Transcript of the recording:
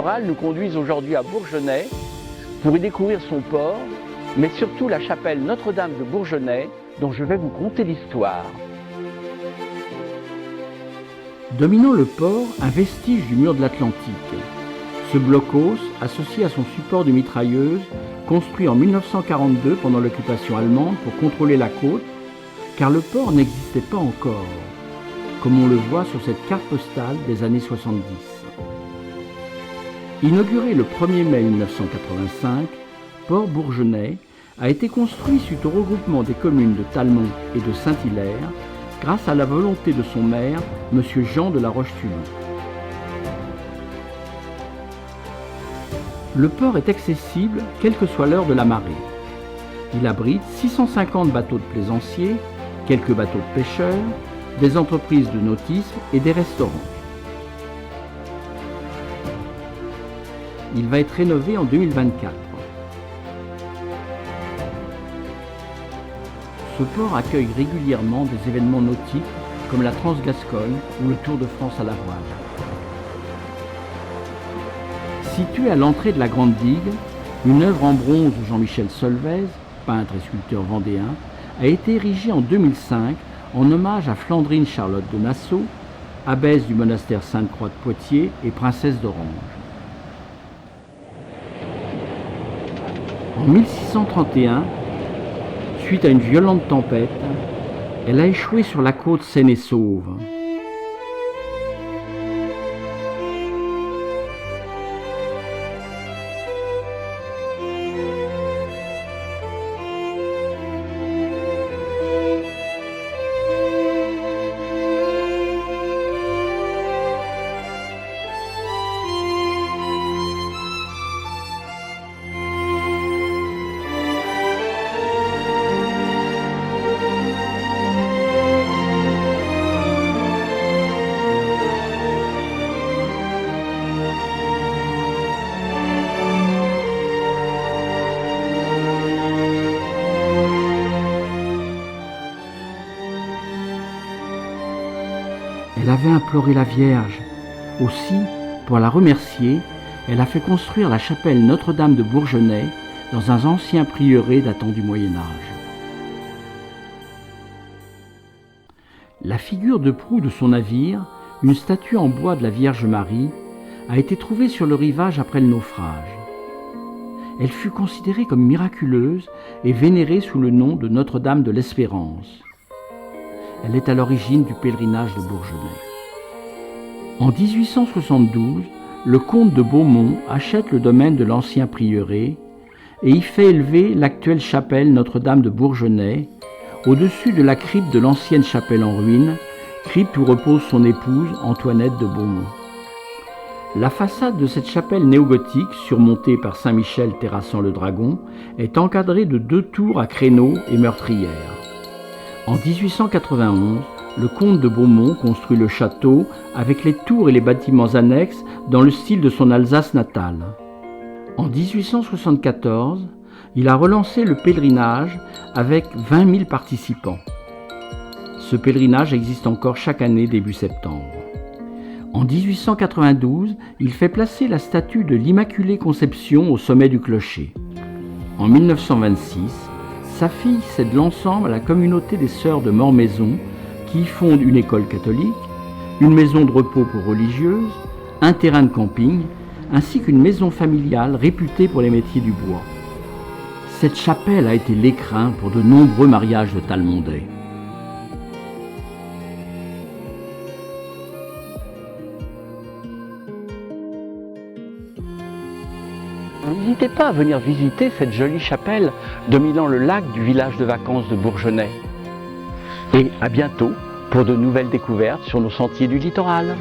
littoral nous conduisent aujourd'hui à Bourgenais pour y découvrir son port, mais surtout la chapelle Notre-Dame de Bourgenais dont je vais vous conter l'histoire. Dominant le port, un vestige du mur de l'Atlantique. Ce blocos, associé à son support de mitrailleuse, construit en 1942 pendant l'occupation allemande pour contrôler la côte, car le port n'existait pas encore, comme on le voit sur cette carte postale des années 70. Inauguré le 1er mai 1985, Port Bourgenais a été construit suite au regroupement des communes de Talmont et de Saint-Hilaire grâce à la volonté de son maire, M. Jean de la Roche-Tuyon. Le port est accessible quelle que soit l'heure de la marée. Il abrite 650 bateaux de plaisanciers, quelques bateaux de pêcheurs, des entreprises de nautisme et des restaurants. Il va être rénové en 2024. Ce port accueille régulièrement des événements nautiques comme la Trans-Gascogne ou le Tour de France à la voile. Situé à l'entrée de la Grande Digue, une œuvre en bronze de Jean-Michel Solvez, peintre et sculpteur vendéen, a été érigée en 2005 en hommage à Flandrine Charlotte de Nassau, abbesse du monastère Sainte-Croix de Poitiers et princesse d'Orange. En 1631, suite à une violente tempête, elle a échoué sur la côte saine et sauve. Elle avait imploré la Vierge. Aussi, pour la remercier, elle a fait construire la chapelle Notre-Dame de Bourgenais dans un ancien prieuré datant du Moyen Âge. La figure de proue de son navire, une statue en bois de la Vierge Marie, a été trouvée sur le rivage après le naufrage. Elle fut considérée comme miraculeuse et vénérée sous le nom de Notre-Dame de l'Espérance. Elle est à l'origine du pèlerinage de Bourgenais. En 1872, le comte de Beaumont achète le domaine de l'ancien prieuré et y fait élever l'actuelle chapelle Notre-Dame de Bourgenais, au-dessus de la crypte de l'ancienne chapelle en ruine, crypte où repose son épouse Antoinette de Beaumont. La façade de cette chapelle néogothique, surmontée par Saint-Michel terrassant le dragon, est encadrée de 2 tours à créneaux et meurtrières. En 1891, le comte de Beaumont construit le château avec les tours et les bâtiments annexes dans le style de son Alsace natale. En 1874, il a relancé le pèlerinage avec 20 000 participants. Ce pèlerinage existe encore chaque année début septembre. En 1892, il fait placer la statue de l'Immaculée Conception au sommet du clocher. En 1926, sa fille cède l'ensemble à la communauté des Sœurs de Mormaison qui y fonde une école catholique, une maison de repos pour religieuses, un terrain de camping, ainsi qu'une maison familiale réputée pour les métiers du bois. Cette chapelle a été l'écrin pour de nombreux mariages de Talmondais. N'hésitez pas à venir visiter cette jolie chapelle dominant le lac du village de vacances de Bourgenais. Et à bientôt pour de nouvelles découvertes sur nos sentiers du littoral.